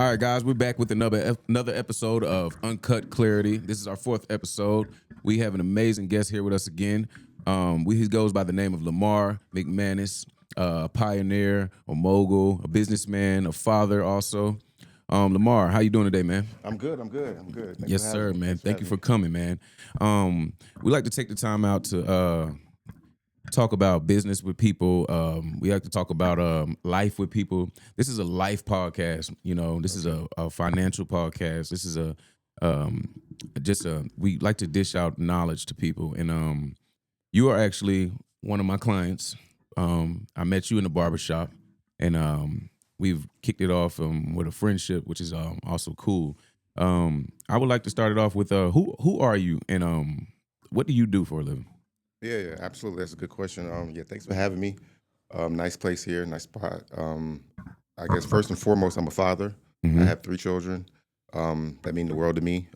All right, guys, we're back with another episode of Uncut Clarity. This is our fourth episode. We have an amazing guest here with us again. He goes by the name of Lamar McManus, a pioneer, a mogul, a businessman, a father also. Lamar, how you doing today, man? I'm good. Thanks Yes, for having sir, me. man. Thanks Thank you for having coming, man. We like to take the time out to talk about business with people. We like to talk about life with people. This is a life podcast. You know, this is a financial podcast. This is we like to dish out knowledge to people. And you are actually one of my clients. I met you in the barbershop, and we've kicked it off with a friendship, which is also cool. I would like to start it off with who are you, and what do you do for a living? Yeah, absolutely. That's a good question. Thanks for having me. Nice place here, nice spot. I guess first and foremost, I'm a father. I have 3 children. That mean the world to me.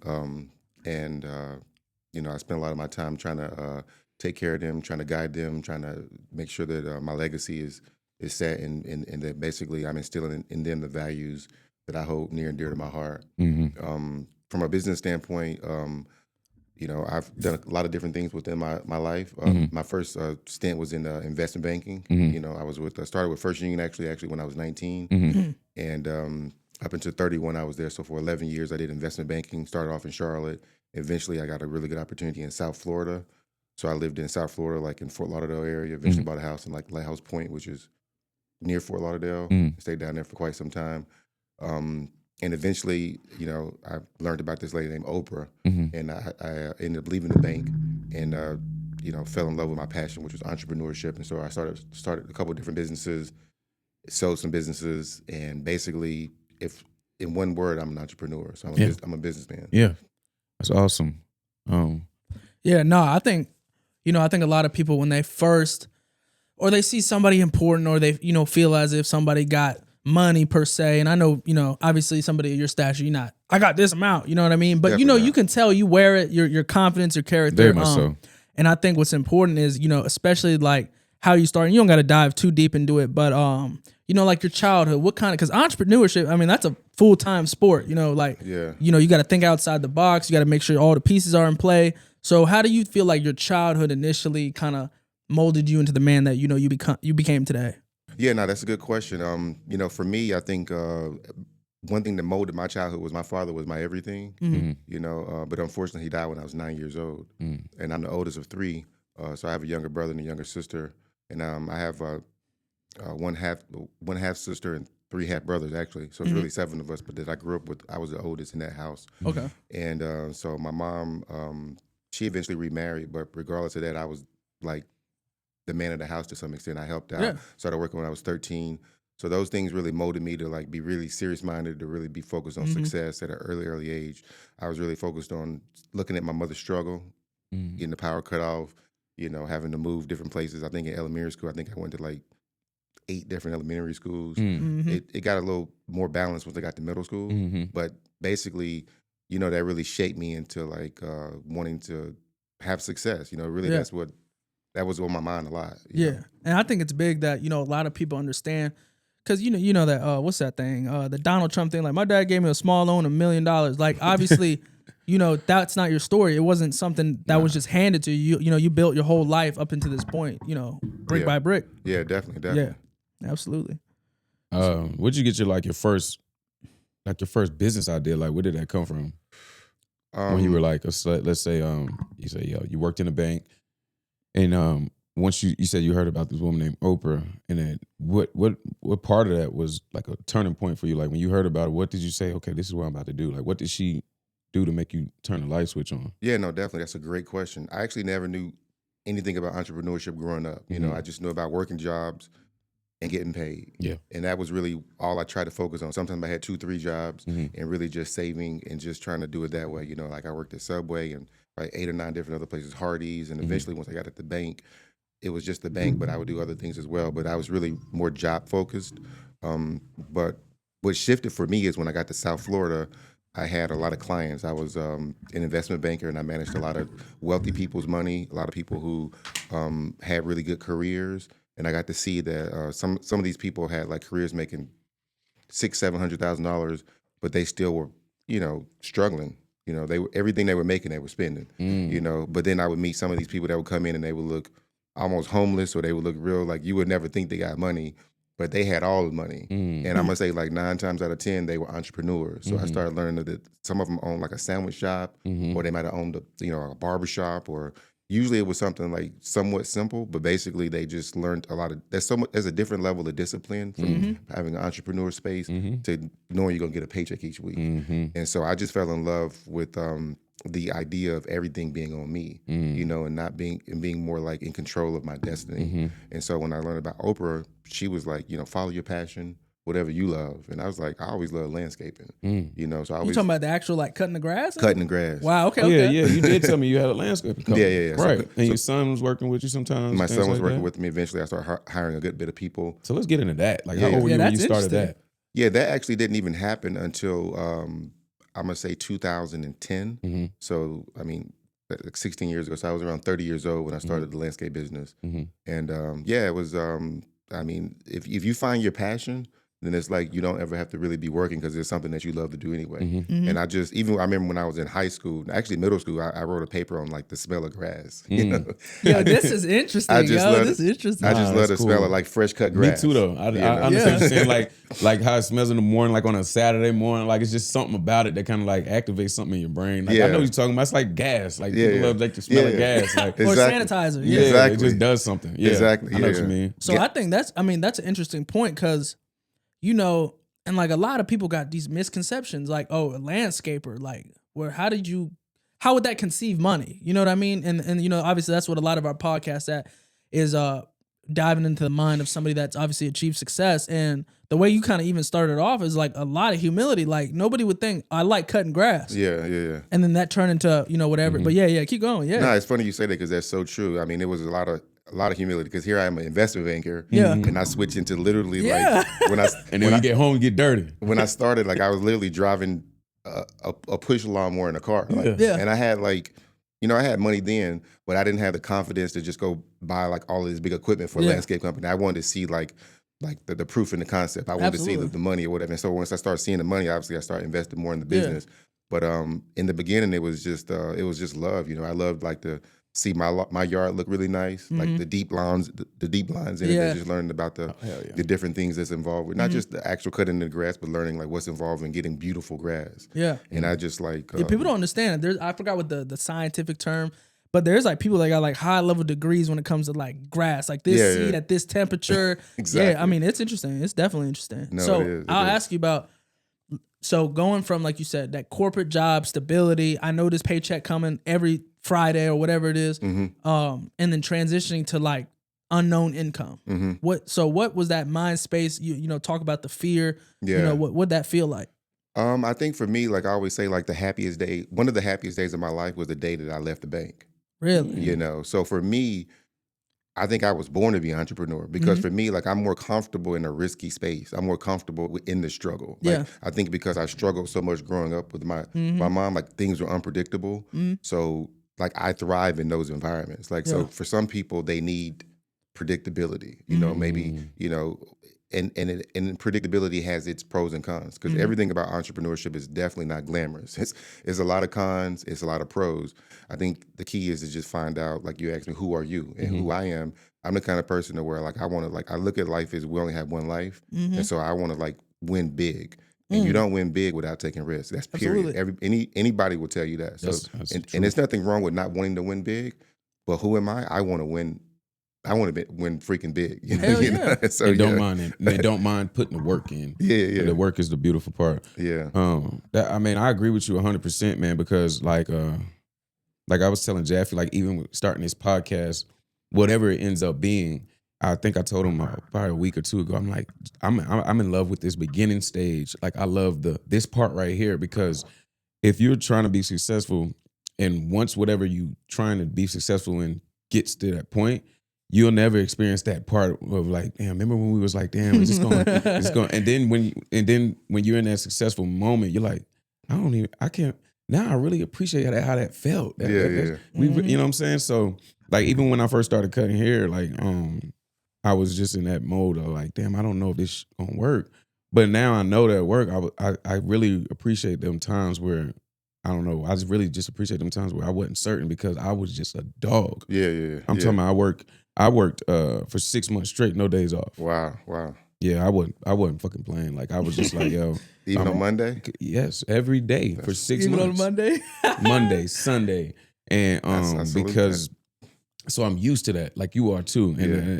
And I spend a lot of my time trying to take care of them, trying to guide them, trying to make sure that my legacy is set, and that basically I'm instilling in them the values that I hold near and dear to my heart. From a business standpoint, I've done a lot of different things within my life. My first stint was in investment banking. I started with First Union actually when I was 19, and up until 31 I was there. So for 11 years I did investment banking. Started off in Charlotte. Eventually I got a really good opportunity in South Florida. So I lived in South Florida, like in Fort Lauderdale area. Eventually bought a house in like Lighthouse Point, which is near Fort Lauderdale. Stayed down there for quite some time. And eventually, I learned about this lady named Oprah, and I ended up leaving the bank and, fell in love with my passion, which was entrepreneurship. And so I started a couple of different businesses, sold some businesses, and basically, if in one word, I'm an entrepreneur. So I'm a businessman. Yeah, that's awesome. I think, I think a lot of people when they first, or they see somebody important, or they, feel as if somebody got money per se. And I know, obviously somebody of your stature, I got this amount, you know what I mean? But Definitely you can tell you wear it, your confidence, your character. Very much so. And I think what's important is, especially like how you start, and you don't got to dive too deep into it, but, like your childhood, what kind of, because entrepreneurship, I mean, that's a full-time sport, you got to think outside the box. You got to make sure all the pieces are in play. So how do you feel like your childhood initially kind of molded you into the man that, you became today? Yeah, no, that's a good question. For me, I think one thing that molded my childhood was my father was my everything. But unfortunately, he died when I was 9 years old, and I'm the oldest of 3. So I have a younger brother and a younger sister, and I have one half sister and 3 half brothers actually. So it's really 7 of us. But that I grew up with, I was the oldest in that house. Okay. And so my mom, she eventually remarried, but regardless of that, I was like the man of the house to some extent. I helped out. Yeah. Started working when I was 13. So those things really molded me to like be really serious minded, to really be focused on success at an early age. I was really focused on looking at my mother's struggle, getting the power cut off, having to move different places. I think in elementary school, I think I went to like 8 different elementary schools. It got a little more balanced once I got to middle school. But basically, that really shaped me into like wanting to have success. Really that was on my mind a lot. You know? And I think it's big that, a lot of people understand, because, you know that, what's that thing? The Donald Trump thing, like my dad gave me a small loan of $1 million. Like, obviously, that's not your story. It wasn't something that was just handed to you. You built your whole life up into this point, brick by brick. Yeah, definitely. Yeah, absolutely. Where'd you get your first business idea? Like, where did that come from? When you were like, let's say, you say, you worked in a bank, and once you said you heard about this woman named Oprah, and then what part of that was like a turning point for you? Like when you heard about it, what did you say? Okay, this is what I'm about to do. Like, what did she do to make you turn the light switch on? Yeah, no, definitely. That's a great question. I actually never knew anything about entrepreneurship growing up. I just knew about working jobs and getting paid. Yeah. And that was really all I tried to focus on. Sometimes I had 2, 3 jobs and really just saving and just trying to do it that way. Like I worked at Subway and like 8 or 9 different other places, Hardee's. And eventually once I got at the bank, it was just the bank, but I would do other things as well. But I was really more job focused. But what shifted for me is when I got to South Florida, I had a lot of clients. I was an investment banker, and I managed a lot of wealthy people's money, a lot of people who had really good careers. And I got to see that some of these people had like careers making $600,000-$700,000, but they still were, struggling. Everything they were making, they were spending. But then I would meet some of these people that would come in and they would look almost homeless, or they would look real like you would never think they got money, but they had all the money. And I'm gonna say like 9 times out of 10 they were entrepreneurs. So I started learning that some of them owned like a sandwich shop, or they might have owned a barber shop, or usually it was something like somewhat simple, but basically they just learned a lot of. There's a different level of discipline from having an entrepreneur space to knowing you're gonna get a paycheck each week. And so I just fell in love with the idea of everything being on me, and not being more like in control of my destiny. And so when I learned about Oprah, she was like, follow your passion, whatever you love. And I was like, I always loved landscaping, so I always. You talking about the actual like cutting the grass? Cutting the grass. Wow. Okay. Oh, okay. yeah. You did tell me you had a landscaping company. Yeah. Right. And your son was working with you sometimes. My son was like working that? with me. Eventually, I started hiring a good bit of people. So let's get into that. Like, Yeah. how old were you when you that's started that? interesting. Yeah, that actually didn't even happen until I'm gonna say 2010. So I mean, like 16 years ago. So I was around 30 years old when I started the landscape business. And it was. I mean, if you find your passion, then it's like you don't ever have to really be working because it's something that you love to do anyway. And I remember when I was in high school, actually middle school, I wrote a paper on like the smell of grass. Yo, this is interesting. This is interesting. I just love the cool. smell of like fresh cut grass. Me too, though. I understand what you're saying. Like how it smells in the morning, like on a Saturday morning. Like it's just something about it that kind of like activates something in your brain. Like I know what you're talking about. It's like gas. Like people love like the smell of gas. Like Or sanitizer. yeah, Exactly. it just does something. Yeah, Exactly. I know what you mean. So I think that's an interesting point because, and like a lot of people got these misconceptions, like, oh, a landscaper, like, how would that conceive money? You know what I mean? And obviously that's what a lot of our podcasts at is diving into the mind of somebody that's obviously achieved success. And the way you kind of even started off is like a lot of humility. Like nobody would think I like cutting grass. Yeah. And then that turned into, whatever. But yeah, keep going. Yeah. No, it's funny you say that because that's so true. I mean, it was a lot of humility because here I am an investment banker. Yeah. And I switched into literally like when I And then when you get home, you get dirty. when I started, like I was literally driving a push lawnmower in a car. Like, Yeah. And I had like, I had money then, but I didn't have the confidence to just go buy like all of this big equipment for a landscape company. I wanted to see like the proof in the concept. I wanted to see the money or whatever. And so once I started seeing the money, obviously I started investing more in the business. But in the beginning, it was just love. I loved like to see my yard look really nice, like the deep lines in it. They just learning about the different things that's involved with not just the actual cutting the grass, but learning like what's involved in getting beautiful grass. Yeah. And I just like people don't understand. I forgot what the scientific term, but there's like people that got like high level degrees when it comes to like grass, like this seed at this temperature. Exactly. Yeah, I mean it's interesting. It's definitely interesting. No, so it is. I'll ask you about. So going from, like you said, that corporate job stability, I know this paycheck coming every Friday or whatever it is, and then transitioning to like unknown income. What was that mind space? You talk about the fear. Yeah. What'd that feel like? I think for me, like I always say, like one of the happiest days of my life was the day that I left the bank. Really? So for me, I think I was born to be an entrepreneur because for me, like I'm more comfortable in a risky space. I'm more comfortable in the struggle. Like, I think because I struggled so much growing up with my mom, like things were unpredictable. So like I thrive in those environments. Like, so for some people, they need predictability, maybe, and predictability has its pros and cons because everything about entrepreneurship is definitely not glamorous. It's a lot of cons, it's a lot of pros. I think the key is to just find out, like you asked me, who are you? And who I am, I'm the kind of person to where like I want to, like I look at life as we only have one life. And so I want to like win big. And you don't win big without taking risks. That's period. Anybody will tell you that. So and there's nothing wrong with not wanting to win big, but who am I? I want to win. I want to win freaking big. Hell yeah. So They don't mind it. They don't mind putting the work in. Yeah. The work is the beautiful part. Yeah. I agree with you 100%, man, because like I was telling Jaffe, like even starting this podcast, whatever it ends up being, I think I told him probably a week or two ago, I'm like, I'm in love with this beginning stage. Like I love this part right here because if you're trying to be successful and once whatever you trying to be successful in gets to that point, you'll never experience that part of like, damn, remember when we was like, damn, is this going, it's going, and then when you're in that successful moment, you're like, I can't, now I really appreciate how that felt. You know what I'm saying? So like, even when I first started cutting hair, like, I was just in that mode of like, damn, I don't know if this gonna work. But now I know that at work, I really appreciate them times where, I don't know, I just really just appreciate them times where I wasn't certain because I was just a dog. Yeah. I'm talking about I worked for 6 months straight, no days off. Wow. Yeah, I wasn't fucking playing. Like I was just like, yo. Even on Monday? Yes, every day for 6 Even months. on Monday? Monday, Sunday. And I salute because so I'm used to that, like you are too.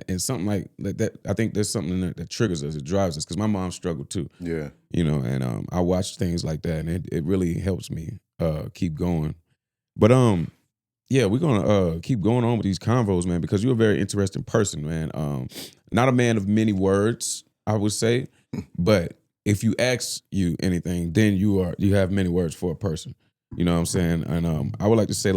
And something like that, I think there's something that triggers us, it drives us, because my mom struggled too. Yeah. You know, and I watch things like that, and it really helps me keep going. But yeah, we're gonna keep going on with these convos, man, because you're a very interesting person, man. Not a man of many words, I would say, but if you ask you anything, then you have many words for a person. You know what I'm saying? And I would like to say,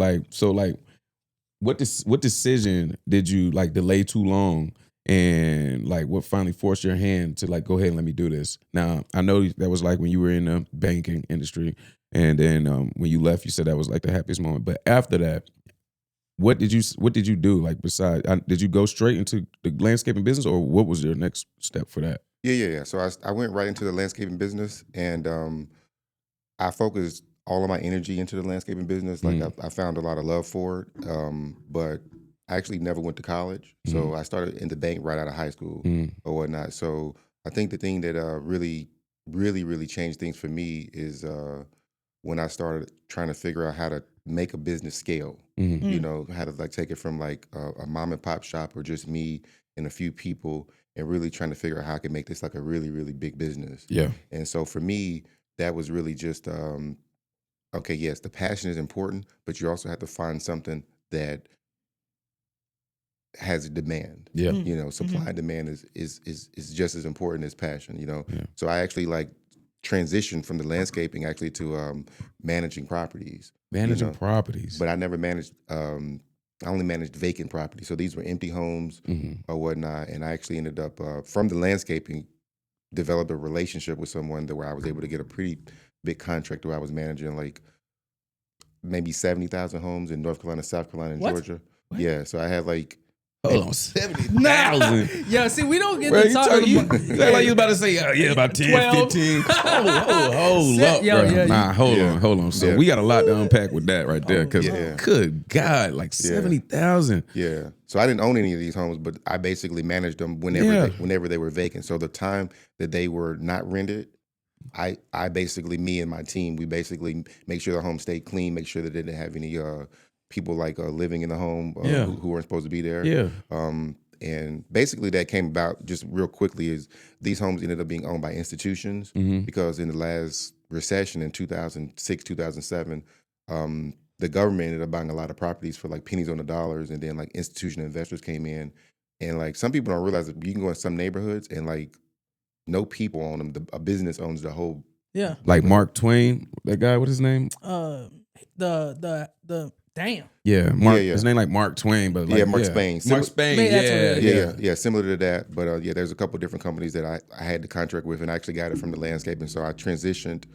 what decision did you like delay too long, and like what finally forced your hand to like go ahead and let me do this? Now I know that was like when you were in the banking industry, and then when you left, you said that was like the happiest moment. But after that, what did you do? Like besides, did you go straight into the landscaping business, or what was your next step for that? Yeah. So I went right into the landscaping business, and I focused all of my energy into the landscaping business. Like I found a lot of love for it, but I actually never went to college. So I started in the bank right out of high school or whatnot. So I think the thing that really changed things for me is when I started trying to figure out how to make a business scale. You know, how to like take it from like a mom and pop shop or just me and a few people, and really trying to figure out how I could make this like a really big business. Yeah. And so for me, that was really just okay, yes, the passion is important, but you also have to find something that has a demand. Yeah. You know, supply and demand is just as important as passion, you know. Yeah. So I actually like transitioned from the landscaping actually to managing properties. Managing properties. But I never managed I only managed vacant property. So these were empty homes or whatnot. And I actually ended up from the landscaping, developed a relationship with someone where I was able to get a pretty big contract where I was managing like maybe 70,000 homes in North Carolina, South Carolina, and Georgia. What? Yeah, so I had like Hold on, 70,000. Yeah, see, we don't get Bro, to talk about like you about to say, about 10, 12. 15. Hold up, Yo, bro. yeah, Nah, hold on. So we got a lot to unpack with that right there, because good God, like 70,000. Yeah. So I didn't own any of these homes, but I basically managed them whenever they were vacant. So the time that they were not rented, I basically, me and my team, we basically make sure the home stayed clean, make sure that they didn't have any people like living in the home who weren't supposed to be there. Yeah. And basically that came about just real quickly is these homes ended up being owned by institutions because in the last recession in 2006, 2007, the government ended up buying a lot of properties for like pennies on the dollars, and then like institutional investors came in, and like some people don't realize that you can go in some neighborhoods and like no people own them. A business owns the whole. Yeah. Like Mark Twain, that guy, what's his name? The damn. Yeah, Mark. Yeah. His name like Mark Twain, but like Mark Spain. Mark Spain. That's Similar to that, but there's a couple different companies that I had the contract with, and I actually got it from the landscaping. So I transitioned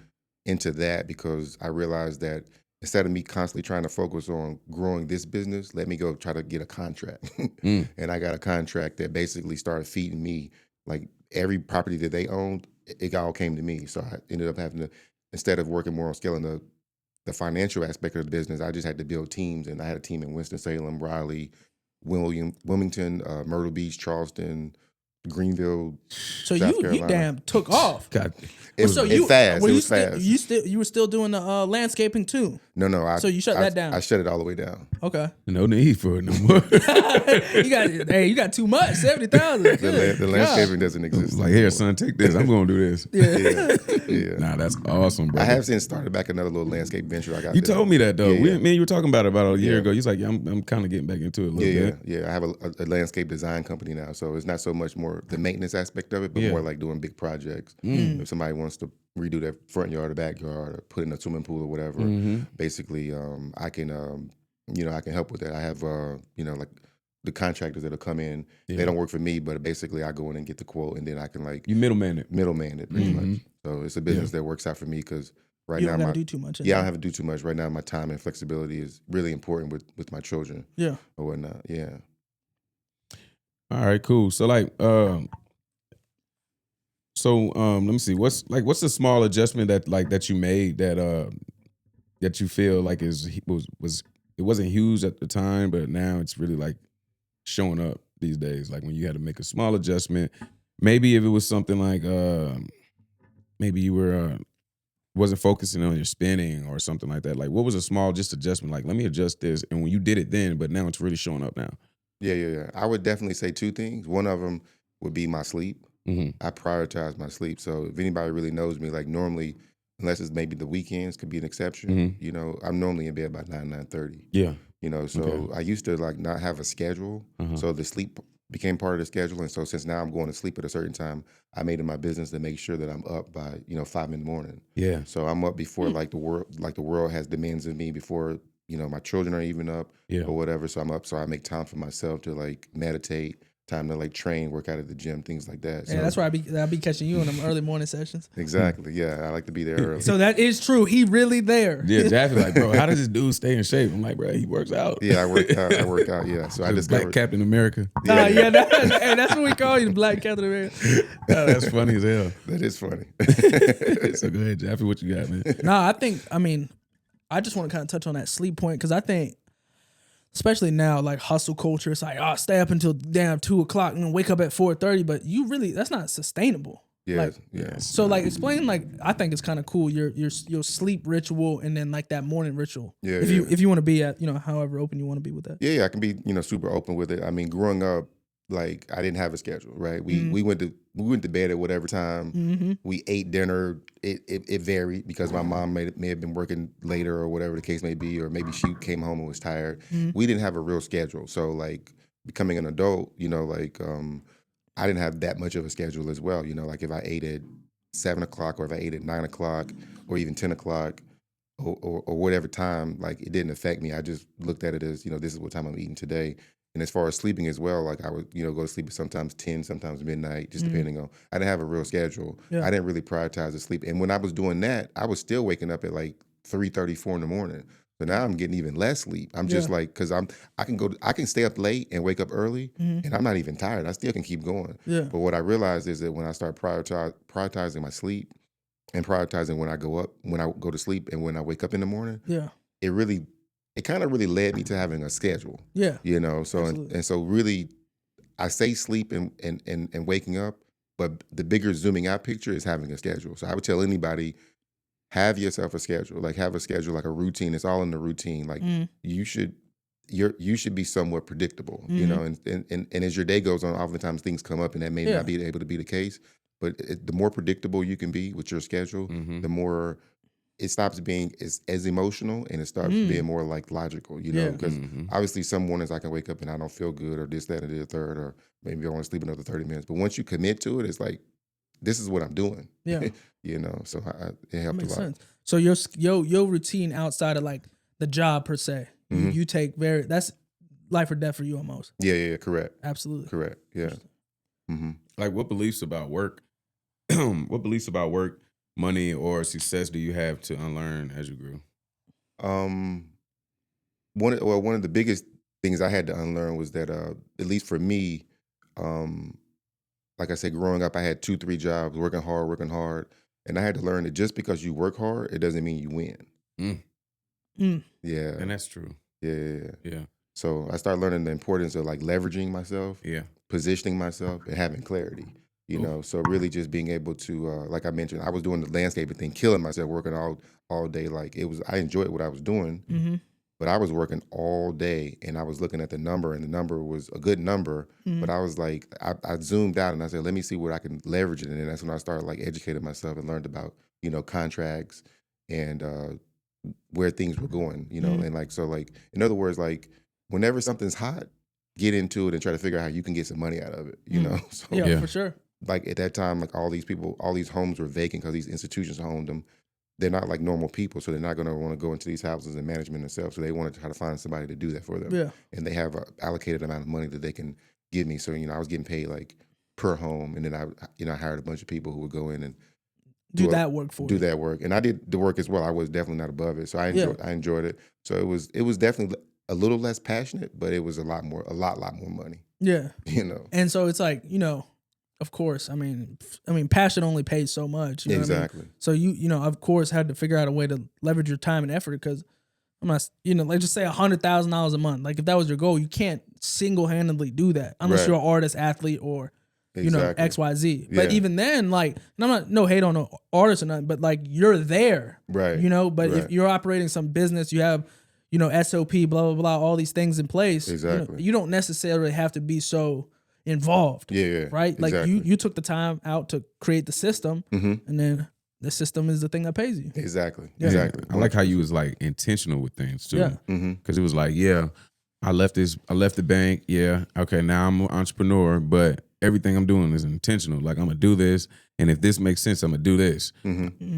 into that because I realized that instead of me constantly trying to focus on growing this business, let me go try to get a contract. And I got a contract that basically started feeding me like every property that they owned. It all came to me. So I ended up having to, instead of working more on scaling the financial aspect of the business, I just had to build teams, and I had a team in Winston-Salem, Raleigh, Wilmington, Myrtle Beach, Charleston, Greenville. So South you Carolina. damn took off. God. It was fast. It was fast. You were still doing the landscaping too. No. So you shut that down. I shut it all the way down. Okay. No need for it no more. you got too much. 70,000. The landscaping doesn't exist. Like, here, son, take this. I'm gonna do this. Yeah. Nah, that's awesome, bro. I have since started back another little landscape venture I got. You told me that though. Yeah. Me and you were talking about it about a year ago. He's like, yeah, I'm kind of getting back into it a little bit. Yeah. I have a landscape design company now, so it's not so much more the maintenance aspect of it, but more like doing big projects. If somebody wants to redo their front yard or backyard or put in a swimming pool or whatever, basically, I can help with that. I have like the contractors that'll come in. They don't work for me, but basically I go in and get the quote, and then I can like You middleman it pretty much. So it's a business that works out for me because You don't have to do too much. I don't have to do too much right now. My time and flexibility is really important with my children. Yeah. Or whatnot. Yeah. All right, cool. So like, So let me see. What's the small adjustment that you made that you feel like was it wasn't huge at the time, but now it's really like showing up these days. Like when you had to make a small adjustment, maybe if it was something like maybe you were wasn't focusing on your spending or something like that. Like what was a small just adjustment? Like let me adjust this, and when you did it then, but now it's really showing up now. Yeah. I would definitely say two things. One of them would be my sleep. Mm-hmm. I prioritize my sleep. So if anybody really knows me, like normally, unless it's maybe the weekends could be an exception, Mm-hmm. you know, I'm normally in bed by 9:30. Yeah. You know, so Okay. I used to like not have a schedule. Uh-huh. So the sleep became part of the schedule. And so since now I'm going to sleep at a certain time, I made it my business to make sure that I'm up by, 5 in the morning. Yeah. So I'm up before like the world has demands of me, before, my children are even up Yeah. or whatever. So I'm up. So I make time for myself to like meditate, time to like train, work out at the gym, things like that. Yeah, So that's why I be catching you in them early morning sessions. exactly. Yeah. I like to be there early. So that is true. He really there. Yeah, Jaffe like, bro, how does this dude stay in shape? I'm like, bro, he works out. Yeah, I work out. Yeah. So I The Black discovered. Captain America. Yeah, that's what we call you, the Black Captain America. Oh, that's funny as hell. That is funny. So go ahead, Jaffe, what you got, man? No, I just want to kind of touch on that sleep point because I think, especially now, like hustle culture, it's like, oh, stay up until damn 2:00 and then wake up at 4:30. But that's not sustainable. Yeah. Like, Yeah. so like explain, like, I think it's kind of cool your sleep ritual and then like that morning ritual. Yeah, If you want to be at, however open you want to be with that. Yeah, I can be, super open with it. I mean, growing up, like I didn't have a schedule, right? We went to bed at whatever time. Mm-hmm. We ate dinner. It varied because my mom may have been working later or whatever the case may be, or maybe she came home and was tired. Mm-hmm. We didn't have a real schedule. So like becoming an adult, I didn't have that much of a schedule as well. Like if I ate at 7:00 or if I ate at 9:00 or even 10:00 or whatever time, like it didn't affect me. I just looked at it as, this is what time I'm eating today. And as far as sleeping as well, like I would, go to sleep at sometimes 10, sometimes midnight, just depending on, I didn't have a real schedule. Yeah. I didn't really prioritize the sleep. And when I was doing that, I was still waking up at like 3:30, 4 in the morning. So now I'm getting even less sleep. I'm just like, cause I can stay up late and wake up early and I'm not even tired. I still can keep going. Yeah. But what I realized is that when I start prioritizing my sleep and prioritizing when I go to sleep and when I wake up in the morning, Yeah. it kind of really led me to having a schedule. Yeah. So and so really I say sleep and waking up, but the bigger zooming out picture is having a schedule. So I would tell anybody, have yourself a schedule. Like have a schedule, like a routine. It's all in the routine. Like you should be somewhat predictable, and as your day goes on, oftentimes things come up and that may not be able to be the case. But the more predictable you can be with your schedule, the more it stops being as emotional and it starts being more like logical, because obviously some mornings I can wake up and I don't feel good or this, that, and the third, or maybe I want to sleep another 30 minutes. But once you commit to it, it's like, this is what I'm doing. Yeah. So it helped Makes a lot. sense. So your routine outside of like the job per se, you take that's life or death for you almost. Yeah, correct. Absolutely. Correct. Yeah. Mm-hmm. Like what beliefs about work, money, or success do you have to unlearn as you grew? One of the biggest things I had to unlearn was that, at least for me, like I said, growing up, I had 2-3 jobs, working hard, and I had to learn that just because you work hard, it doesn't mean you win. Yeah, And that's true. yeah. Yeah. So I started learning the importance of like leveraging myself, Yeah. positioning myself, and having clarity. So really just being able to, like I mentioned, I was doing the landscaping thing, killing myself, working all day. Like I enjoyed what I was doing, but I was working all day and I was looking at the number, and the number was a good number. But I was like, I zoomed out and I said, let me see where I can leverage it. And then that's when I started like educating myself and learned about, contracts and where things were going, and like, so like, in other words, like whenever something's hot, get into it and try to figure out how you can get some money out of it, So Yeah, for sure. like at that time, like all these homes were vacant because these institutions owned them. They're not like normal people, so they're not going to want to go into these houses and management themselves. So they wanted to try to find somebody to do that for them. Yeah. And they have an allocated amount of money that they can give me. So, I was getting paid like per home. And then I hired a bunch of people who would go in and Do that work for you. do that work. And I did the work as well. I was definitely not above it. So I enjoyed it. So it was definitely a little less passionate, but it was a lot more money, Yeah. And so it's like, of course, I mean, passion only pays so much. You know Exactly. what I mean? So you know, of course, had to figure out a way to leverage your time and effort because I'm not, you know, like just say $100,000 a month. Like if that was your goal, you can't single handedly do that unless Right. you're an artist, athlete, or you know, Exactly. XYZ. Yeah. But even then, like, and I'm not no hate on an artist or nothing, but like you're there, Right. you know. But Right. if you're operating some business, you have, you know, SOP, blah blah blah, all these things in place. Exactly. You don't necessarily have to be so involved. Yeah. Right. Like Exactly. you took the time out to create the system, and then the system is the thing that pays you. Exactly. Yeah. Exactly. I like how you was like intentional with things too. Yeah. Because it was like, yeah, I left the bank. Yeah. Okay. Now I'm an entrepreneur, but everything I'm doing is intentional. Like I'm gonna do this. And if this makes sense, I'm gonna do this.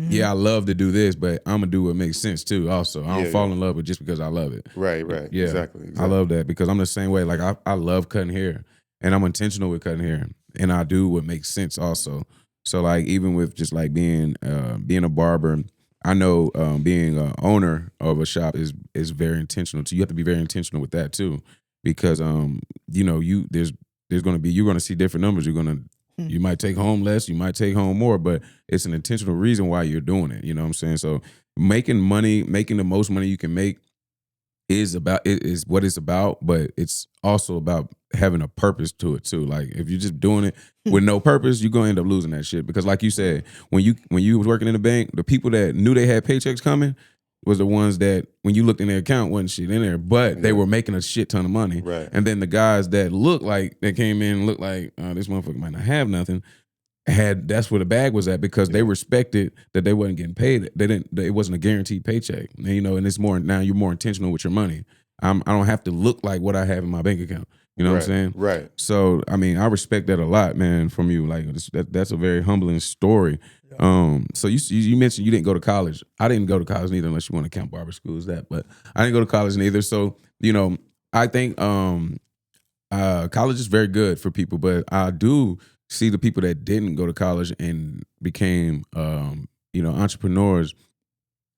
Yeah, I love to do this, but I'm gonna do what makes sense too. Also, I don't fall in love with just because I love it. Right. Right. Yeah, Exactly. I love that because I'm the same way. Like I love cutting hair, and I'm intentional with cutting hair, and I do what makes sense also. So like even with just like being a barber, I know being an owner of a shop is very intentional. So you have to be very intentional with that too, because you know there's gonna be, you're gonna see different numbers. You might take home less, you might take home more, but it's an intentional reason why you're doing it. You know what I'm saying? So making the most money you can make is what it's about, but it's also about having a purpose to it too. Like if you're just doing it with no purpose, you're gonna end up losing that shit. Because like you said, when you was working in the bank, the people that knew they had paychecks coming was the ones that when you looked in their account wasn't shit in there, but they were making a shit ton of money. Right. And then the guys that came in and looked like this motherfucker might not have nothing, that's where the bag was at because they respected that they wasn't getting paid. It wasn't a guaranteed paycheck. And, you know, and it's more now you're more intentional with your money. I don't have to look like what I have in my bank account. You know what I'm saying? Right. So I mean, I respect that a lot, man, from you. Like that's a very humbling story. So you mentioned you didn't go to college. I didn't go to college neither, unless you want to count barber schools that. But I didn't go to college neither. So you know, I think college is very good for people, but I do see the people that didn't go to college and became entrepreneurs.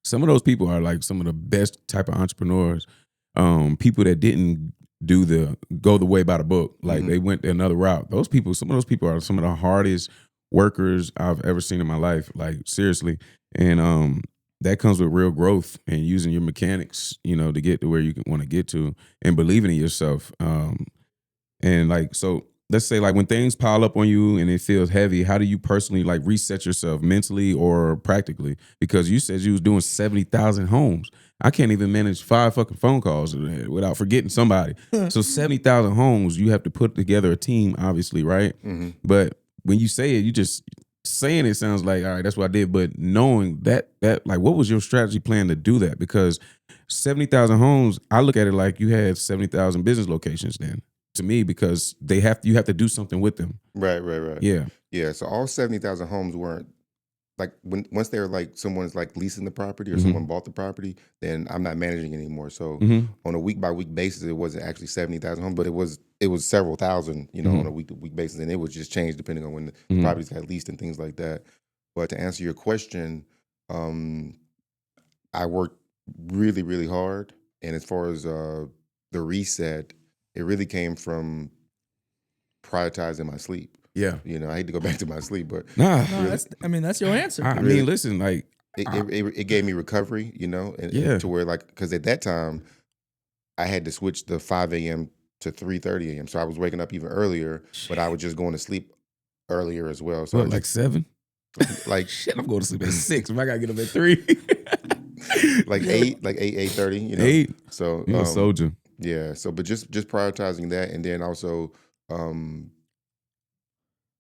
Some of those people are like some of the best type of entrepreneurs. People that didn't go the way by the book, like they went another route. Some of those people are some of the hardest workers I've ever seen in my life. Like seriously, and that comes with real growth and using your mechanics, you know, to get to where you want to get to, and believing in yourself. And like so. Let's say like when things pile up on you and it feels heavy, how do you personally like reset yourself mentally or practically? Because you said you was doing 70,000 homes. I can't even manage 5 fucking phone calls without forgetting somebody. So 70,000 homes, you have to put together a team, obviously, right? But when you say it, you just saying it sounds like, all right, that's what I did. But knowing that like, what was your strategy plan to do that? Because 70,000 homes, I look at it like you had 70,000 business locations then. To me, because you have to do something with them. Right. Yeah. So all 70,000 homes weren't like once they're like someone's like leasing the property or someone bought the property, then I'm not managing anymore. So on a week by week basis, it wasn't actually 70,000 homes, but it was several thousand, you know, on a week to week basis, and it would just change depending on when the properties got leased and things like that. But to answer your question, I worked really, really hard, and as far as the reset, it really came from prioritizing my sleep. Yeah. You know, I hate to go back to my sleep, but No, really, that's your answer. I mean, listen, like it gave me recovery, you know, and to where like, because at that time I had to switch the 5 a.m. to 3:30 a.m. So I was waking up even earlier, but I was just going to sleep earlier as well. So like 7? Like shit, I'm going to sleep at 6. If I gotta get up at 3. like 8:30, you know. 8. So you're a soldier. Yeah. So, but just prioritizing that, and then also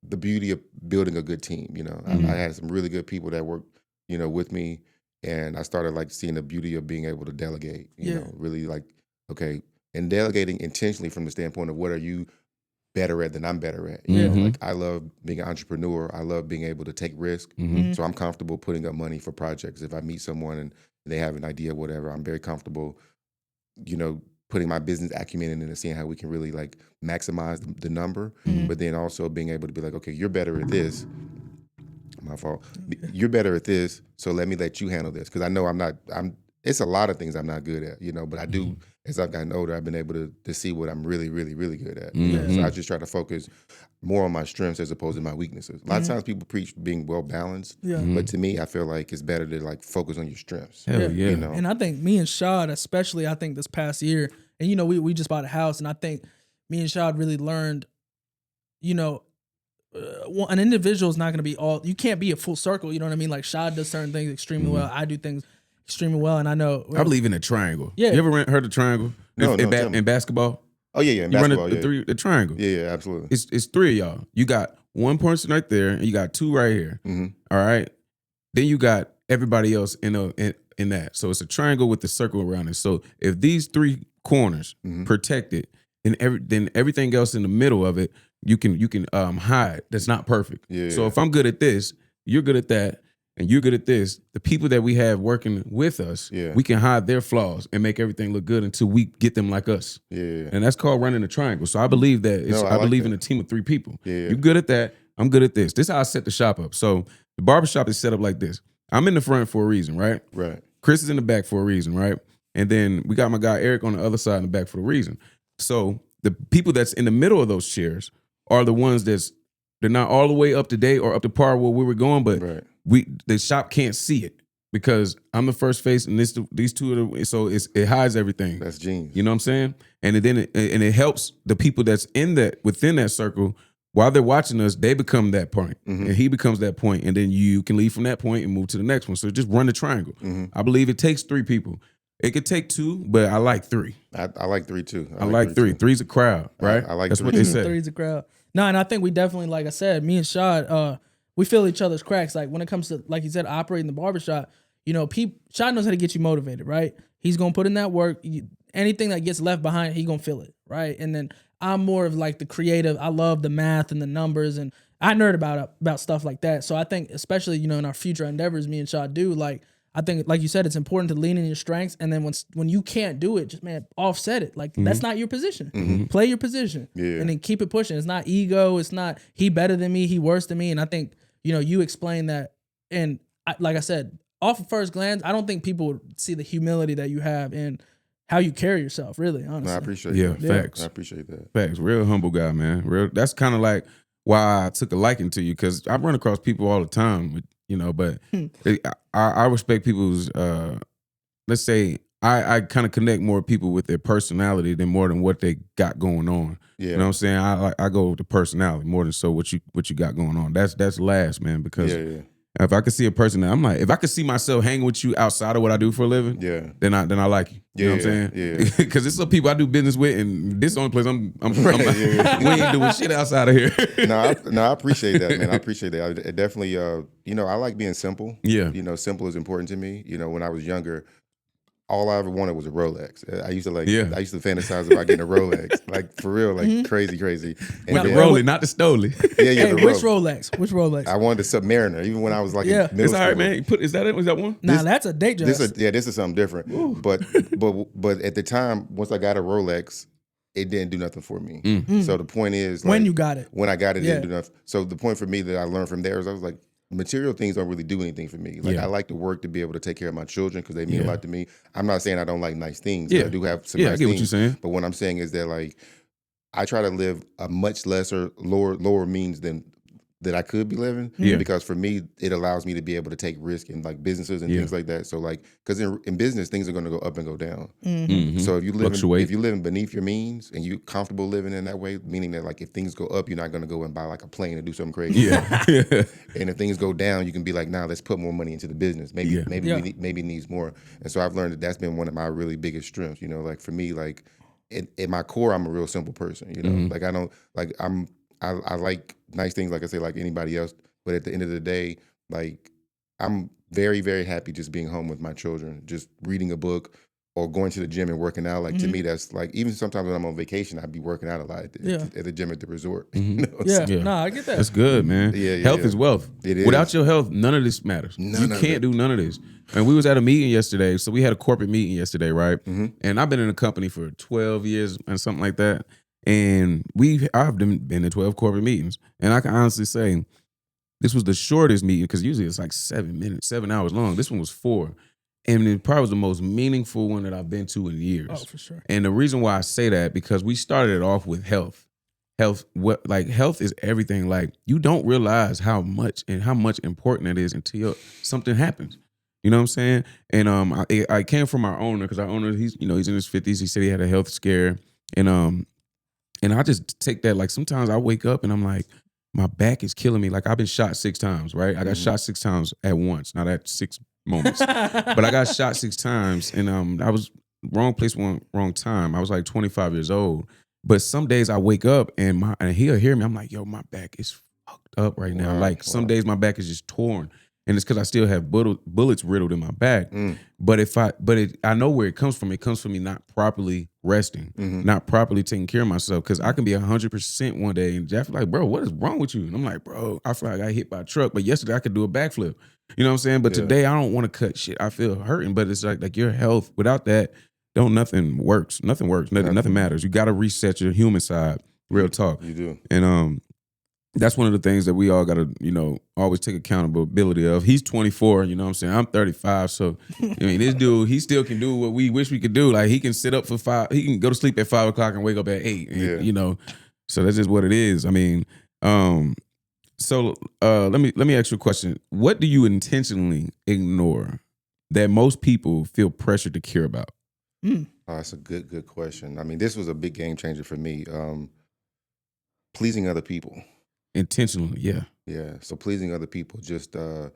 the beauty of building a good team. You know, I had some really good people that worked, you know, with me, and I started like seeing the beauty of being able to delegate. You know, really like and delegating intentionally from the standpoint of what are you better at than I'm better at. You know, like I love being an entrepreneur. I love being able to take risk. So I'm comfortable putting up money for projects. If I meet someone and they have an idea, whatever, I'm very comfortable, you know, putting my business acumen in and seeing how we can really like maximize the number, but then also being able to be like, okay, you're better at this. My fault. You're better at this, so let me let you handle this, because I know I'm it's a lot of things I'm not good at, but I do, as I've gotten older, I've been able to see what I'm really, really, really good at. So I just try to focus more on my strengths as opposed to my weaknesses. A lot of times people preach being well balanced, but to me, I feel like it's better to like focus on your strengths. Hell yeah. And I think me and Shad, especially, I think this past year, and we just bought a house, and I think me and Shad really learned, an individual is not going to be you can't be a full circle. You know what I mean? Like Shad does certain things extremely well. I do things extremely well. And I know. I believe in a triangle. Yeah. You ever heard of triangle? In basketball? Oh, yeah. In you basketball, run the triangle. Yeah, absolutely. It's three of y'all. You got one person right there, and you got two right here. All right? Then you got everybody else in that. So it's a triangle with the circle around it. So if these three corners protect it, then everything else in the middle of it, you can hide. That's not perfect. Yeah. So if I'm good at this, you're good at that, and you're good at this, the people that we have working with us, we can hide their flaws and make everything look good until we get them like us. Yeah. And that's called running a triangle. So I believe that. I believe in a team of three people. Yeah. You're good at that. I'm good at this. This is how I set the shop up. So the barbershop is set up like this. I'm in the front for a reason, right? Right. Chris is in the back for a reason, right? And then we got my guy Eric on the other side in the back for a reason. So the people that's in the middle of those chairs are the ones they're not all the way up to date or up to par where we were going, but the shop can't see it because I'm the first face and these two are so it hides everything. That's genius. You know what I'm saying? And it helps the people that's within that circle. While they're watching us, they become that point, and he becomes that point, and then you can leave from that point and move to the next one. So just run the triangle. I believe it takes three people. It could take two, but I like three. I like three too. I like three. Too. Three's a crowd, right? I like that's three. What they say. Three's a crowd. No, and I think we definitely, like I said, me and Shad, we fill each other's cracks. Like when it comes to, like you said, operating the barbershop, Shad knows how to get you motivated, right? He's gonna put in that work. Anything that gets left behind, he gonna fill it, right? And then I'm more of like the creative. I love the math and the numbers, and I nerd about stuff like that. So I think, especially in our future endeavors, me and Shad do like. I think, like you said, it's important to lean in your strengths, and then when you can't do it, just offset it. Like that's not your position. Play your position, and then keep it pushing. It's not ego. It's not he better than me, he worse than me. And I think you explain that, and like I said, off of first glance, I don't think people would see the humility that you have and how you carry yourself. Really, honestly. No, I appreciate that. Facts. I appreciate that. Facts. Real humble guy, man. Real. That's kind of like why I took a liking to you because I run across people all the time. But I respect people's, let's say, I kind of connect more people with their personality than more than what they got going on. Yeah. You know what I'm saying? I go with the personality more than so what you got going on. That's last, man, because if I could see a person that I'm like, if I could see myself hanging with you outside of what I do for a living, then I like you. You know what I'm saying? Yeah. Because there's some people I do business with, and this is the only place I'm we ain't doing shit outside of here. No, I appreciate that, man. I appreciate that. I definitely, I like being simple. Yeah. Simple is important to me. When I was younger, all I ever wanted was a Rolex. I used to fantasize about getting a Rolex, like for real, like crazy. And the Rolex, not the Stoli. Yeah. Which Rolex? I wanted a Submariner, even when I was like in middle it's school. all right, man. Is that one? Nah, that's a day dress. This is something different. Ooh. But at the time, once I got a Rolex, it didn't do nothing for me. So the point is, when you got it, when I got it, it didn't do nothing. So the point for me that I learned from there is I was like, material things don't really do anything for me. Like I like to work to be able to take care of my children because they mean a lot to me. I'm not saying I don't like nice things. I do have some nice things. What you're saying. But what I'm saying is that like I try to live a much lesser, lower means than that I could be living. Because for me, it allows me to be able to take risk in like businesses and things like that. So like, because in business, things are going to go up and go down. So if you live beneath your means and you're comfortable living in that way, meaning that like if things go up, you're not going to go and buy like a plane and do something crazy. And if things go down, you can be like, nah, let's put more money into the business. Maybe it needs more. And so I've learned that that's been one of my really biggest strengths. Like for me, like in my core, I'm a real simple person. Like I don't like I like nice things, like I say, like anybody else. But at the end of the day, like I'm very, very happy just being home with my children, just reading a book or going to the gym and working out. Like to me, that's like, even sometimes when I'm on vacation, I'd be working out a lot at the gym at the resort. No, I get that. That's good, man. Health is wealth. It is. Without your health, none of this matters. You can't do none of this. And we was at a meeting yesterday. So we had a corporate meeting yesterday, right? And I've been in a company for 12 years and something like that. And I've been in 12 corporate meetings. And I can honestly say this was the shortest meeting because usually it's like 7 hours long. This one was 4. And it probably was the most meaningful one that I've been to in years. Oh, for sure. And the reason why I say that, because we started it off with health. Health is everything. Like, you don't realize how much important it is until something happens. You know what I'm saying? And I came from our owner, because our owner, he's in his 50s. He said he had a health scare. And I just take that, like, sometimes I wake up and I'm like, my back is killing me. Like, I've been shot 6 times, right? I got shot 6 times at once, not at 6 moments. But I got shot 6 times, and I was wrong place, wrong time. I was like 25 years old. But some days I wake up and he'll hear me. I'm like, yo, my back is fucked up right now. Like, some days my back is just torn. And it's because I still have bullets riddled in my back. But I know where it comes from. It comes from me not properly resting, not properly taking care of myself. Because I can be 100% one day, and Jeff like, bro, what is wrong with you? And I'm like, bro, I feel like I got hit by a truck. But yesterday I could do a backflip. You know what I'm saying? But today I don't want to cut shit. I feel hurting. But it's like your health. Without that, nothing works. Nothing works. Nothing matters. You got to reset your human side. Real talk. You do. And that's one of the things that we all got to, always take accountability of. He's 24, you know what I'm saying? I'm 35. So, this dude, he still can do what we wish we could do. Like, he can sit up for 5, he can go to sleep at 5 o'clock and wake up at 8. And, so that's just what it is. I mean, so let me ask you a question. What do you intentionally ignore that most people feel pressured to care about? Oh, that's a good question. I mean, this was a big game changer for me. Pleasing other people. Intentionally, yeah. Yeah, so pleasing other people. Just, I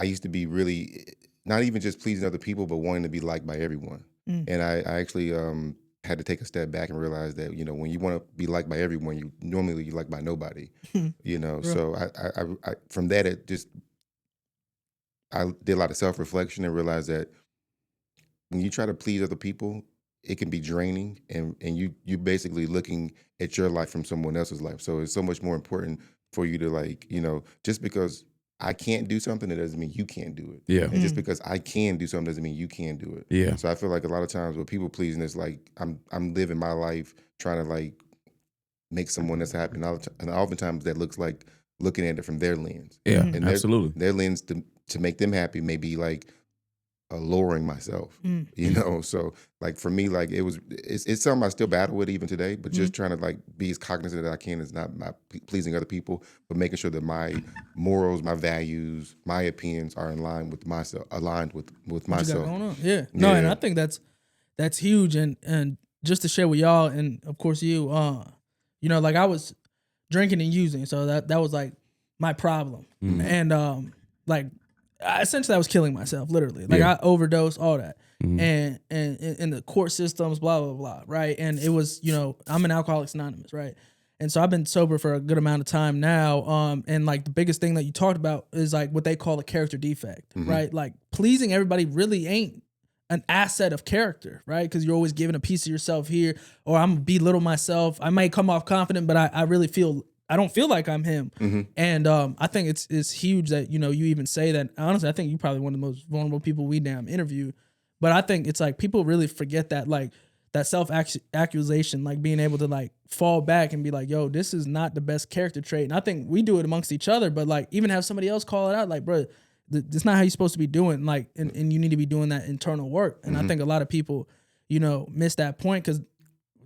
used to be really, not even just pleasing other people, but wanting to be liked by everyone. And I actually had to take a step back and realize that, when you want to be liked by everyone, you normally liked by nobody, So I from that, I did a lot of self-reflection and realized that when you try to please other people, it can be draining, and you basically looking at your life from someone else's life. So it's so much more important for you to just because I can't do something, it doesn't mean you can't do it. Yeah. And just because I can do something doesn't mean you can do it. Yeah. So I feel like a lot of times with people pleasing, it's like I'm living my life trying to make someone else happy, and oftentimes that looks like looking at it from their lens. Yeah, and absolutely. Their lens to make them happy may be like lowering myself, So for me, it's something I still battle with even today, but just trying to be as cognizant as I can is not pleasing other people, but making sure that my morals, my values, my opinions are in line with myself, aligned with myself. Going on? Yeah. No, and I think that's huge. And just to share with y'all, and of course you, I was drinking and using, so that was like my problem. And essentially I was killing myself, literally. I overdosed, all that. And in the court systems, blah, blah, blah, right? And it was, I'm an Alcoholics Anonymous, right? And so I've been sober for a good amount of time now. And the biggest thing that you talked about is what they call a character defect, right? Pleasing everybody really ain't an asset of character, right? Because you're always giving a piece of yourself here, or I'm gonna belittle myself. I might come off confident, but I really I don't feel like I'm him. And I think it's huge that, you even say that. Honestly, I think you're probably one of the most vulnerable people we interview. But I think it's people really forget that, that self-accusation, being able to fall back and be like, yo, this is not the best character trait. And I think we do it amongst each other, but even have somebody else call it out, bro, that's not how you're supposed to be doing, and you need to be doing that internal work. And I think a lot of people, miss that point, because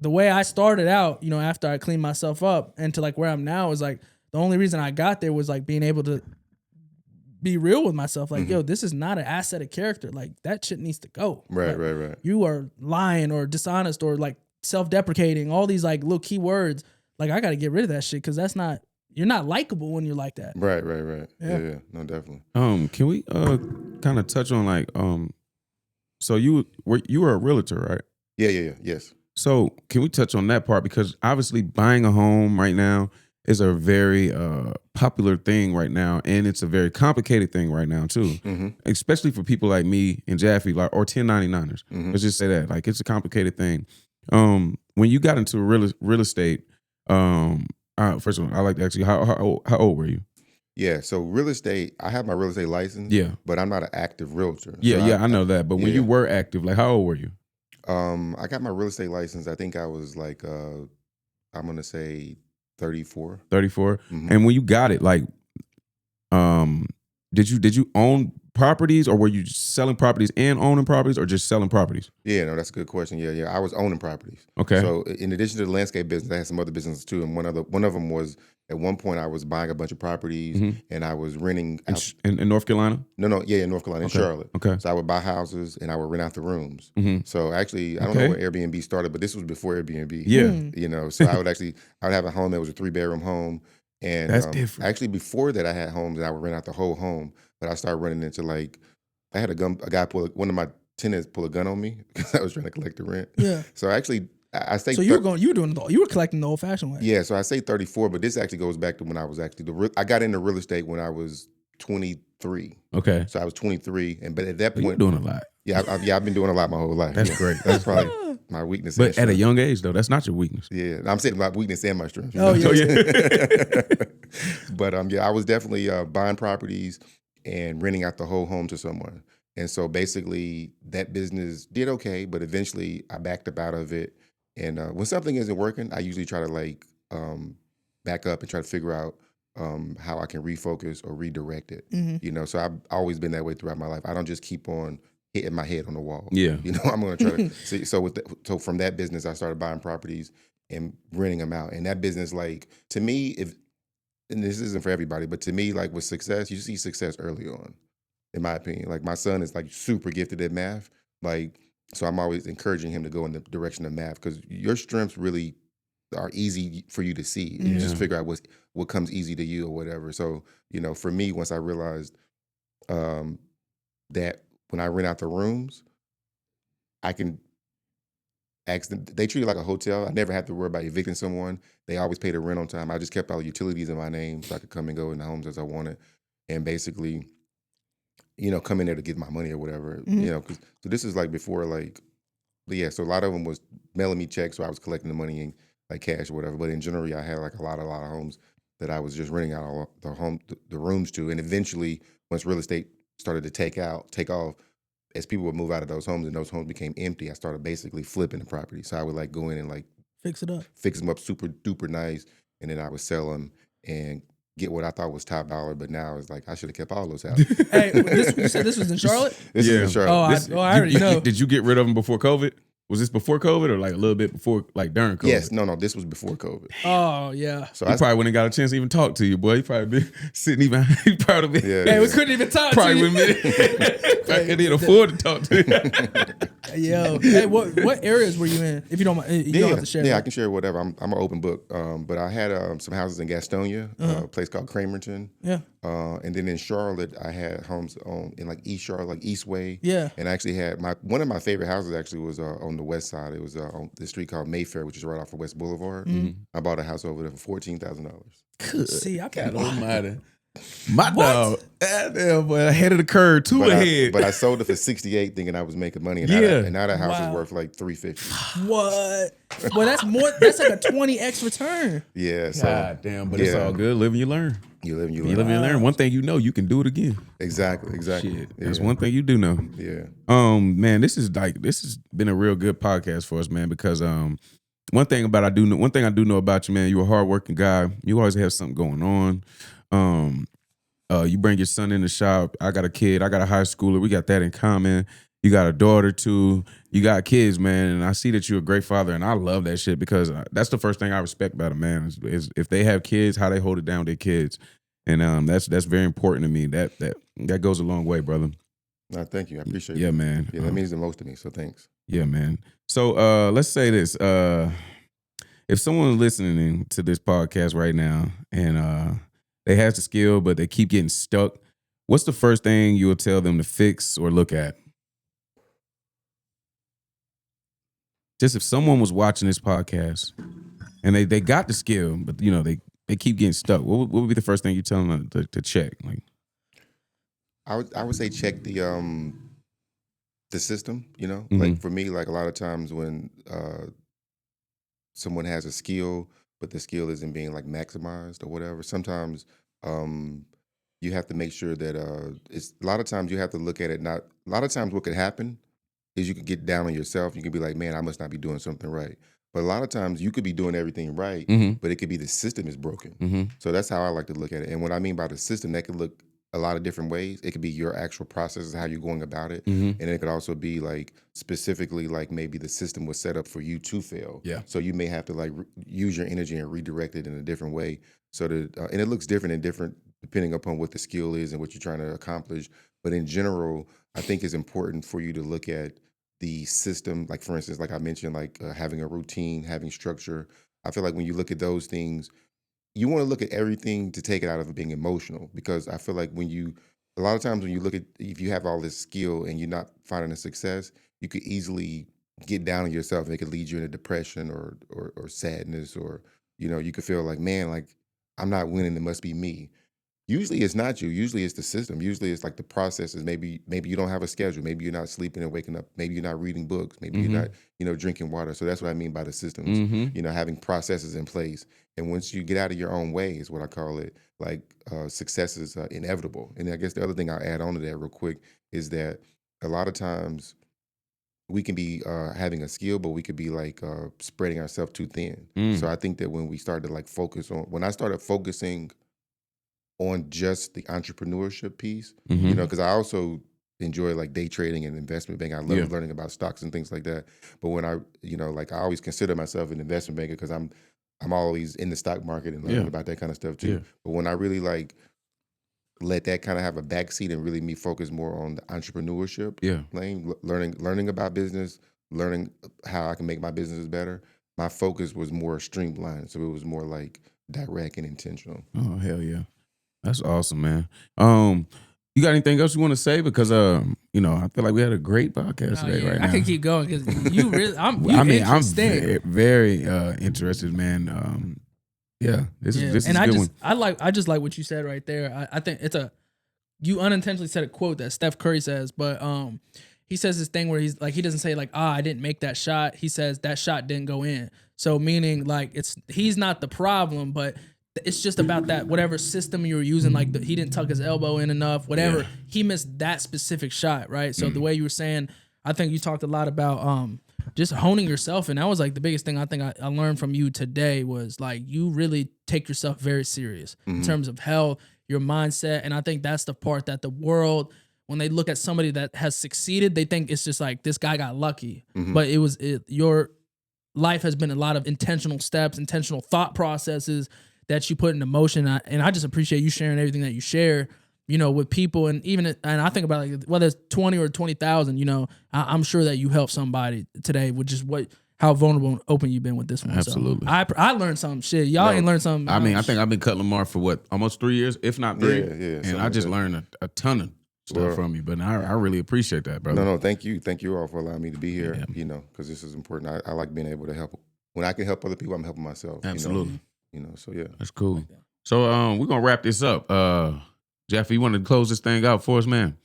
the way I started out, after I cleaned myself up and to where I'm now is the only reason I got there was being able to be real with myself. Yo, this is not an asset of character. That shit needs to go. Right. You are lying or dishonest or self-deprecating, all these little key words. I got to get rid of that shit, because you're not likable when you're like that. Right. Yeah. No, definitely. Can we kind of touch on so you were a realtor, right? Yeah. Yes. So can we touch on that part? Because obviously buying a home right now is a very popular thing right now, and it's a very complicated thing right now too, especially for people like me and Jaffe, or 1099ers. Let's just say that, it's a complicated thing. When you got into real estate, first of all, I like to ask you, how old were you? Yeah, so real estate, I have my real estate license, but I'm not an active realtor. I know that. But when you were active, how old were you? I got my real estate license. I think I was I'm gonna say 34. 34. And when you got it, did you own properties, or were you selling properties and owning properties, or just selling properties? Yeah, no, that's a good question. Yeah. I was owning properties. Okay. So in addition to the landscape business, I had some other businesses too. And one of them was, at one point I was buying a bunch of properties and I was renting out. In North Carolina? No, in North Carolina, in Charlotte. Okay. So I would buy houses and I would rent out the rooms. So actually, I don't know where Airbnb started, but this was before Airbnb. Yeah. So I would have a home that was a 3-bedroom home. And that's different. Actually, before that, I had homes and I would rent out the whole home. But I started running into I had a guy one of my tenants pull a gun on me because I was trying to collect the rent. Yeah. So actually, I say. So you were collecting the old fashioned way. Yeah. So I say 34, but this actually goes back to when I was I got into real estate when I was 23. Okay. So I was 23, but at that point, you're doing a lot. Yeah, I've been doing a lot my whole life. That's great. That's probably my weakness. But at a young age, though, that's not your weakness. Yeah, I'm saying my weakness and my strength. Oh yeah. But I was definitely buying properties and renting out the whole home to someone. And so basically, that business did okay, but eventually I backed up out of it. And when something isn't working, I usually try to back up and try to figure out how I can refocus or redirect it. So I've always been that way throughout my life. I don't just keep on hitting my head on the wall. Yeah. I'm going to try to see. So from that business, I started buying properties and renting them out. And that business, to me, and this isn't for everybody, but to me, with success, you see success early on, in my opinion. My son is super gifted at math. So I'm always encouraging him to go in the direction of math because your strengths really are easy for you to see. You just figure out what comes easy to you or whatever. So, for me, once I realized that when I rent out the rooms, I can ask them. They treat it like a hotel. I never have to worry about evicting someone. They always pay the rent on time. I just kept all the utilities in my name so I could come and go in the homes as I wanted. And basically, come in there to get my money or whatever. So this is before so a lot of them was mailing me checks, so I was collecting the money in cash or whatever. But in general, I had a lot of homes that I was just renting out all the rooms to. And eventually, once real estate started to take off, as people would move out of those homes and those homes became empty, I started basically flipping the property. So I would go in and fix them up super duper nice, and then I would sell them and get what I thought was top dollar. But now it's I should have kept all those houses. Hey, you said this was in Charlotte? This is in Charlotte. I already know. Did you get rid of them before COVID? Was this before COVID or a little bit before, during COVID? Yes, no, this was before COVID. Oh yeah. So I probably wouldn't got a chance to even talk to you, boy. He probably been sitting even. He proud of me. Yeah, hey, we couldn't even talk to you. Probably with me. I couldn't even afford to talk to you. Yo, hey, what areas were you in? If you don't mind, you don't have to share. Yeah, I can share whatever. I'm an open book. But I had some houses in Gastonia, a place called Cramerton. Yeah. And then in Charlotte, I had homes in East Charlotte, Eastway. Yeah. And I actually had one of my favorite houses actually was on the west side. It was on the street called Mayfair, which is right off of West Boulevard. I bought a house over there for $14,000. See, I God can't. almighty. My dog, damn, boy, ahead of the curve, ahead. But I sold it for $68, thinking I was making money, and now that house is worth $350. What? Well, that's more. That's like a 20x return. Yeah. So, God damn, but it's all good. Live and you learn. You live and you learn. You live and you learn. One thing you know, you can do it again. Exactly. Shit, that's one thing you do know. Yeah. Man, this has been a real good podcast for us, man. Because one thing I do know about you, man. You're a hardworking guy. You always have something going on. You bring your son in the shop. I got a kid. I got a high schooler. We got that in common. You got a daughter too. You got kids, man. And I see that you're a great father, and I love that shit because that's the first thing I respect about a man is if they have kids, how they hold it down with their kids, and that's very important to me. That goes a long way, brother. No, thank you. I appreciate it. Yeah, man. Yeah, that means the most to me. So thanks. Yeah, man. So let's say this. If someone's listening to this podcast right now and they have the skill, but they keep getting stuck, what's the first thing you will tell them to fix or look at? Just if someone was watching this podcast and they got the skill, but they keep getting stuck, what would be the first thing you tell them to check? I would say check the system. For me, a lot of times when someone has a skill, but the skill isn't being maximized or whatever, sometimes you have to make sure that it's a lot of times you have to look at it. Not a lot of times what could happen is you could get down on yourself. You can be like, man, I must not be doing something right. But a lot of times you could be doing everything right, but it could be the system is broken. So that's how I like to look at it. And what I mean by the system, that could look a lot of different ways. It could be your actual processes, how you're going about it. Mm-hmm. And it could also be like specifically like maybe the system was set up for you to fail. Yeah. So you may have to like use your energy and redirect it in a different way. So that, and it looks different and different depending upon what the skill is and what you're trying to accomplish. But in general, I think it's important for you to look at the system. Like for instance, like I mentioned, like having a routine, having structure. I feel like when you look at those things, you want to look at everything to take it out of it being emotional, because I feel like a lot of times when you look at, if you have all this skill and you're not finding a success, you could easily get down on yourself and it could lead you into depression or sadness, or, you could feel like, man, like I'm not winning, it must be me. Usually it's not you. Usually it's the system. Usually it's like the processes. Maybe you don't have a schedule. Maybe you're not sleeping and waking up. Maybe you're not reading books. Maybe you're not, drinking water. So that's what I mean by the systems, having processes in place. And once you get out of your own way is what I call it, like success is inevitable. And I guess the other thing I'll add on to that real quick is that a lot of times we can be having a skill, but we could be like spreading ourselves too thin. So I think that when we started to like when I started focusing on just the entrepreneurship piece, because I also enjoy like day trading and investment banking. I love learning about stocks and things like that. But when I, like I always consider myself an investment banker because I'm always in the stock market and learning about that kind of stuff too. Yeah. But when I really like let that kind of have a backseat and really me focus more on the entrepreneurship lane, learning about business, learning how I can make my businesses better, my focus was more streamlined. So it was more like direct and intentional. Oh, hell yeah. That's awesome, man. You got anything else you want to say? Because I feel like we had a great podcast today right now. I can keep going because you really, I'm very interested, man. This is and a good one. I just like what you said right there. I think you unintentionally said a quote that Steph Curry says, but he says this thing where he's like, he doesn't say like, I didn't make that shot. He says that shot didn't go in. So meaning like he's not the problem, but it's just about that whatever system you were using, like he didn't tuck his elbow in enough, whatever. He missed that specific shot, right? So the way you were saying, I think you talked a lot about just honing yourself, and that was like the biggest thing I think I learned from you today was like you really take yourself very serious in terms of health, your mindset, and I think that's the part that the world, when they look at somebody that has succeeded, they think it's just like this guy got lucky, but your life has been a lot of intentional steps, intentional thought processes that you put into motion, and I just appreciate you sharing everything that you share, with people, and I think about like whether it's 20 or 20,000, I'm sure that you helped somebody today with just how vulnerable and open you've been with this one. Absolutely, so I learned something. Shit, y'all ain't learned something. I mean, I think I've been cutting Lamar for almost 3 years, if not 3. And I just learned a ton of stuff from you. But I really appreciate that, brother. No, thank you all for allowing me to be here. Because this is important. I like being able to help. When I can help other people, I'm helping myself. Absolutely. So yeah. That's cool. So we're going to wrap this up. Jeff, you want to close this thing out for us, man?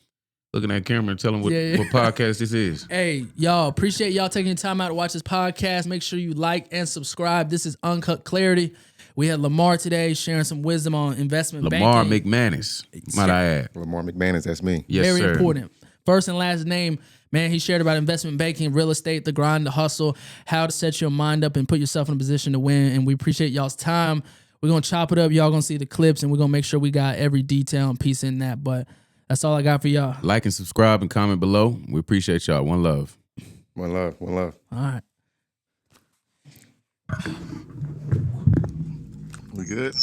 Looking at camera and telling what podcast this is. Hey, y'all, appreciate y'all taking time out to watch this podcast. Make sure you like and subscribe. This is Uncut Clarity. We had Lamar today sharing some wisdom on investment banking. Lamar McManus, might I add. Lamar McManus, that's me. Yes, Very sir. important. First and last name. Man, he shared about investment banking, real estate, the grind, the hustle, how to set your mind up and put yourself in a position to win. And we appreciate y'all's time. We're going to chop it up. Y'all going to see the clips, and we're going to make sure we got every detail and piece in that. But that's all I got for y'all. Like and subscribe and comment below. We appreciate y'all. One love. One love. One love. All right. We good?